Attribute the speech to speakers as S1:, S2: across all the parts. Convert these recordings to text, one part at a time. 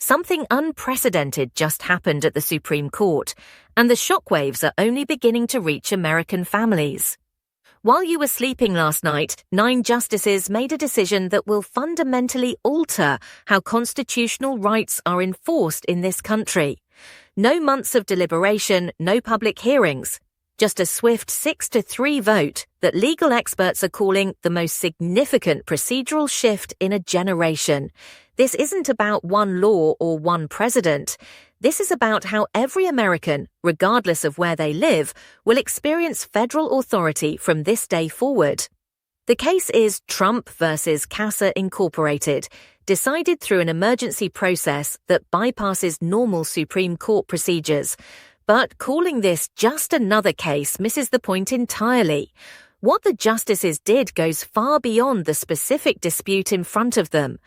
S1: Something unprecedented just happened at the Supreme Court, and the shockwaves are only beginning to reach American families. While you were sleeping last night, 9 justices made a decision that will fundamentally alter how constitutional rights are enforced in this country. No months of deliberation, no public hearings. Just a swift 6-3 vote that legal experts are calling the most significant procedural shift in a generation. This isn't about one law or one president. This is about how every American, regardless of where they live, will experience federal authority from this day forward. The case is Trump versus Casa Incorporated, decided through an emergency process that bypasses normal Supreme Court procedures. But calling this just another case misses the point entirely. What the justices did goes far beyond the specific dispute in front of them.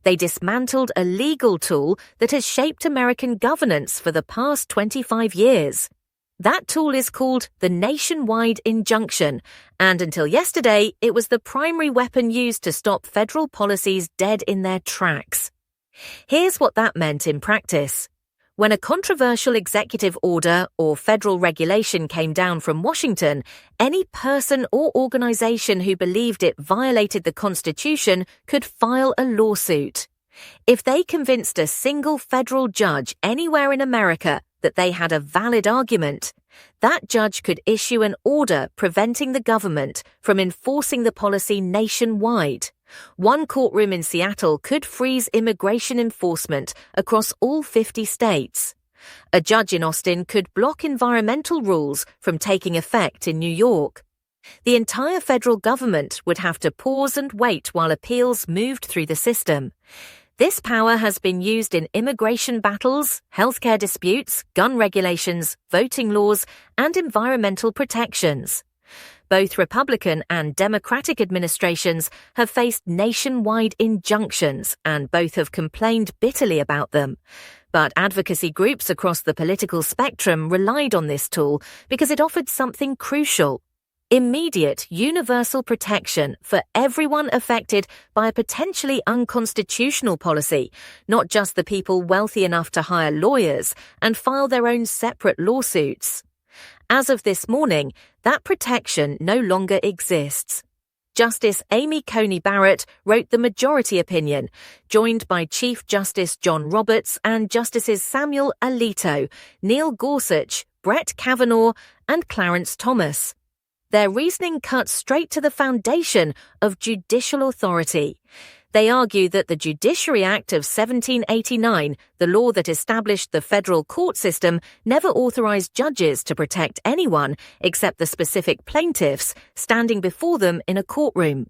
S1: They dismantled a legal tool that has shaped American governance for the past 25 years. That tool is called the nationwide injunction, and until yesterday, it was the primary weapon used to stop federal policies dead in their tracks. Here's what that meant in practice. When a controversial executive order or federal regulation came down from Washington, any person or organization who believed it violated the Constitution could file a lawsuit. If they convinced a single federal judge anywhere in America that they had a valid argument, that judge could issue an order preventing the government from enforcing the policy nationwide. One courtroom in Seattle could freeze immigration enforcement across all 50 states. A judge in Austin could block environmental rules from taking effect in New York. The entire federal government would have to pause and wait while appeals moved through the system. This power has been used in immigration battles, healthcare disputes, gun regulations, voting laws, and environmental protections. Both Republican and Democratic administrations have faced nationwide injunctions, and both have complained bitterly about them. But advocacy groups across the political spectrum relied on this tool because it offered something crucial: immediate, universal protection for everyone affected by a potentially unconstitutional policy, not just the people wealthy enough to hire lawyers and file their own separate lawsuits. As of this morning, that protection no longer exists. Justice Amy Coney Barrett wrote the majority opinion, joined by Chief Justice John Roberts and Justices Samuel Alito, Neil Gorsuch, Brett Kavanaugh, and Clarence Thomas. Their reasoning cuts straight to the foundation of judicial authority. They argue that the Judiciary Act of 1789, the law that established the federal court system, never authorized judges to protect anyone except the specific plaintiffs standing before them in a courtroom.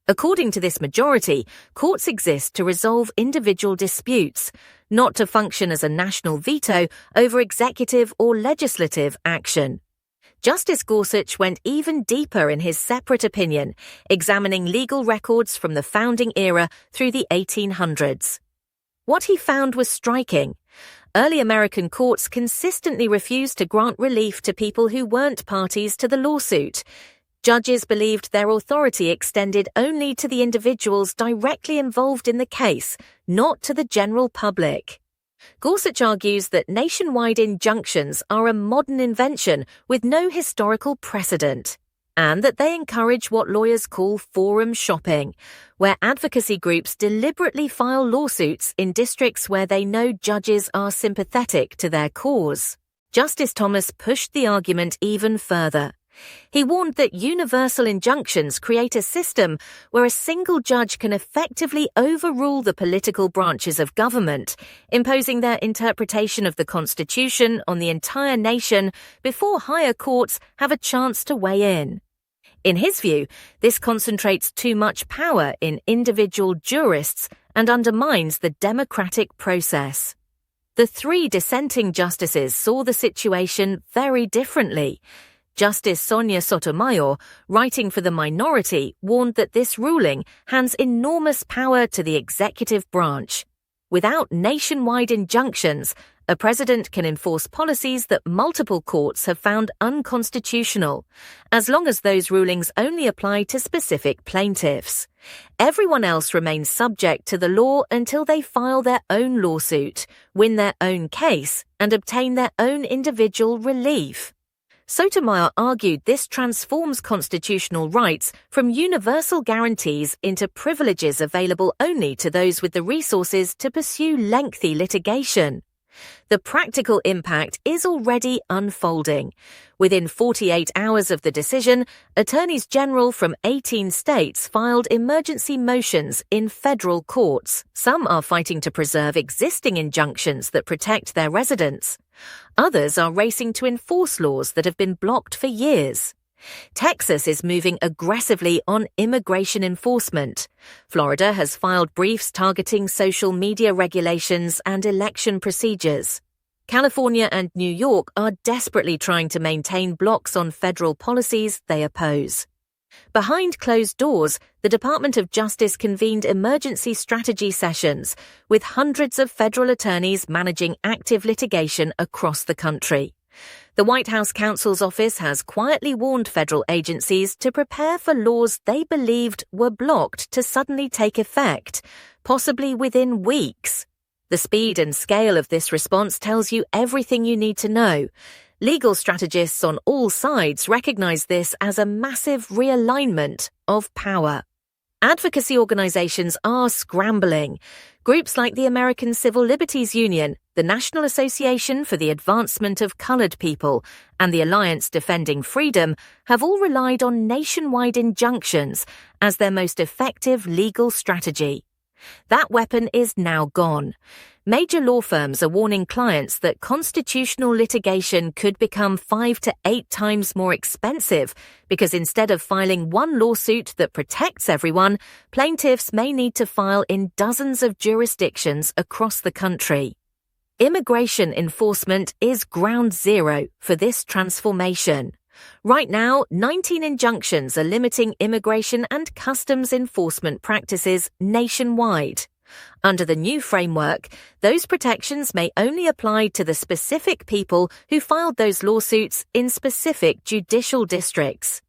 S1: According to this majority, courts exist to resolve individual disputes, not to function as a national veto over executive or legislative action. Justice Gorsuch went even deeper in his separate opinion, examining legal records from the founding era through the 1800s. What he found was striking. Early American courts consistently refused to grant relief to people who weren't parties to the lawsuit. Judges believed their authority extended only to the individuals directly involved in the case, not to the general public. Gorsuch argues that nationwide injunctions are a modern invention with no historical precedent, and that they encourage what lawyers call forum shopping, where advocacy groups deliberately file lawsuits in districts where they know judges are sympathetic to their cause. Justice Thomas pushed the argument even further. He warned that universal injunctions create a system where a single judge can effectively overrule the political branches of government, imposing their interpretation of the Constitution on the entire nation before higher courts have a chance to weigh in. In his view, this concentrates too much power in individual jurists and undermines the democratic process. The 3 dissenting justices saw the situation very differently. Justice Sonia Sotomayor, writing for the minority, warned that this ruling hands enormous power to the executive branch. Without nationwide injunctions, a president can enforce policies that multiple courts have found unconstitutional, as long as those rulings only apply to specific plaintiffs. Everyone else remains subject to the law until they file their own lawsuit, win their own case, and obtain their own individual relief. Sotomayor argued this transforms constitutional rights from universal guarantees into privileges available only to those with the resources to pursue lengthy litigation. The practical impact is already unfolding. Within 48 hours of the decision, attorneys general from 18 states filed emergency motions in federal courts. Some are fighting to preserve existing injunctions that protect their residents. Others are racing to enforce laws that have been blocked for years. Texas is moving aggressively on immigration enforcement. Florida has filed briefs targeting social media regulations and election procedures. California and New York are desperately trying to maintain blocks on federal policies they oppose. Behind closed doors, the Department of Justice convened emergency strategy sessions with hundreds of federal attorneys managing active litigation across the country. The White House counsel's office has quietly warned federal agencies to prepare for laws they believed were blocked to suddenly take effect, possibly within weeks. The speed and scale of this response tells you everything you need to know. Legal strategists on all sides recognize this as a massive realignment of power. Advocacy organizations are scrambling. Groups like the American Civil Liberties Union, the National Association for the Advancement of Colored People, and the Alliance Defending Freedom have all relied on nationwide injunctions as their most effective legal strategy. That weapon is now gone. Major law firms are warning clients that constitutional litigation could become 5 to 8 times more expensive because instead of filing one lawsuit that protects everyone, plaintiffs may need to file in dozens of jurisdictions across the country. Immigration enforcement is ground zero for this transformation. Right now, 19 injunctions are limiting immigration and customs enforcement practices nationwide. Under the new framework, those protections may only apply to the specific people who filed those lawsuits in specific judicial districts.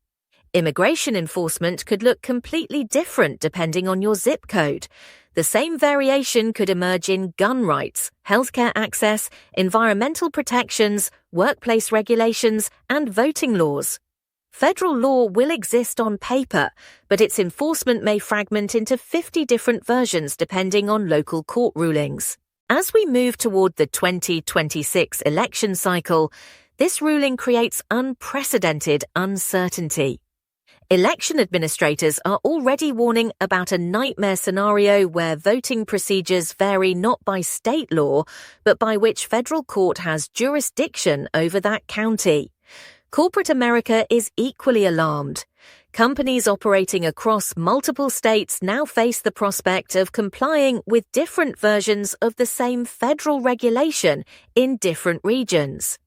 S1: Immigration enforcement could look completely different depending on your zip code. The same variation could emerge in gun rights, healthcare access, environmental protections, workplace regulations, and voting laws. Federal law will exist on paper, but its enforcement may fragment into 50 different versions depending on local court rulings. As we move toward the 2026 election cycle, this ruling creates unprecedented uncertainty. Election administrators are already warning about a nightmare scenario where voting procedures vary not by state law, but by which federal court has jurisdiction over that county. Corporate America is equally alarmed. Companies operating across multiple states now face the prospect of complying with different versions of the same federal regulation in different regions.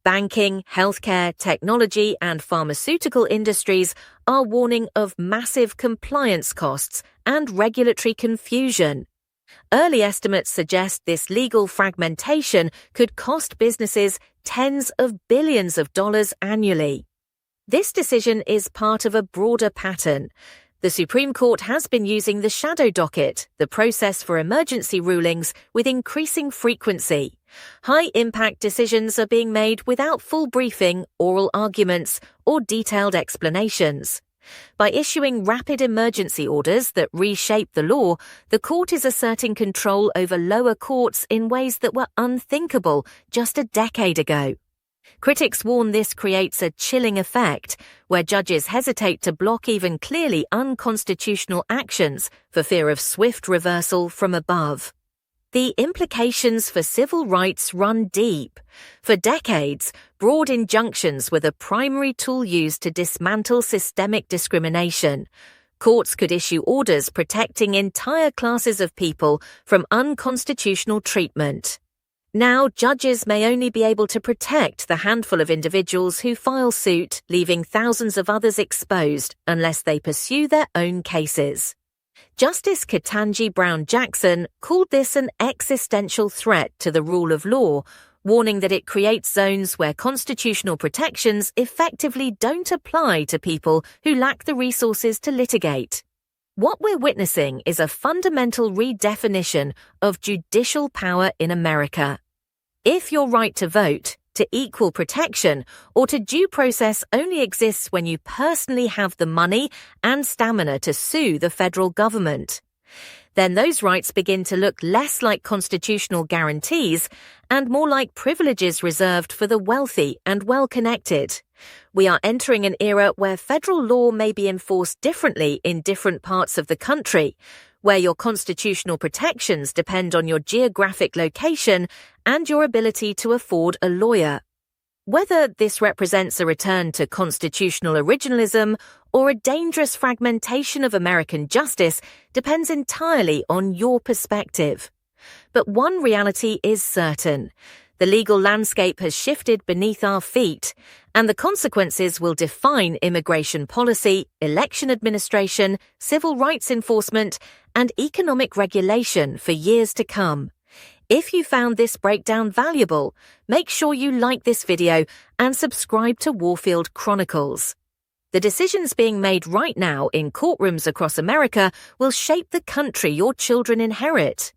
S1: Banking, healthcare, technology, and pharmaceutical industries are warning of massive compliance costs and regulatory confusion. Early estimates suggest this legal fragmentation could cost businesses tens of billions of dollars annually. This decision is part of a broader pattern. The Supreme Court has been using the shadow docket, the process for emergency rulings, with increasing frequency. High-impact decisions are being made without full briefing, oral arguments, or detailed explanations. By issuing rapid emergency orders that reshape the law, the court is asserting control over lower courts in ways that were unthinkable just a decade ago. Critics warn this creates a chilling effect, where judges hesitate to block even clearly unconstitutional actions for fear of swift reversal from above. The implications for civil rights run deep. For decades, broad injunctions were the primary tool used to dismantle systemic discrimination. Courts could issue orders protecting entire classes of people from unconstitutional treatment. Now, judges may only be able to protect the handful of individuals who file suit, leaving thousands of others exposed unless they pursue their own cases. Justice Ketanji Brown Jackson called this an existential threat to the rule of law, warning that it creates zones where constitutional protections effectively don't apply to people who lack the resources to litigate. What we're witnessing is a fundamental redefinition of judicial power in America. If your right to vote, to equal protection, or to due process only exists when you personally have the money and stamina to sue the federal government, then those rights begin to look less like constitutional guarantees and more like privileges reserved for the wealthy and well-connected. We are entering an era where federal law may be enforced differently in different parts of the country, where your constitutional protections depend on your geographic location and your ability to afford a lawyer. Whether this represents a return to constitutional originalism or a dangerous fragmentation of American justice depends entirely on your perspective. But one reality is certain. The legal landscape has shifted beneath our feet, and the consequences will define immigration policy, election administration, civil rights enforcement, and economic regulation for years to come. If you found this breakdown valuable, make sure you like this video and subscribe to Warfield Chronicles. The decisions being made right now in courtrooms across America will shape the country your children inherit.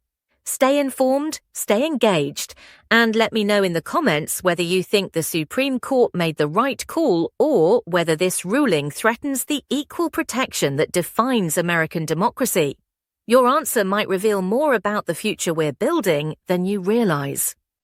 S1: Stay informed, stay engaged, and let me know in the comments whether you think the Supreme Court made the right call or whether this ruling threatens the equal protection that defines American democracy. Your answer might reveal more about the future we're building than you realize.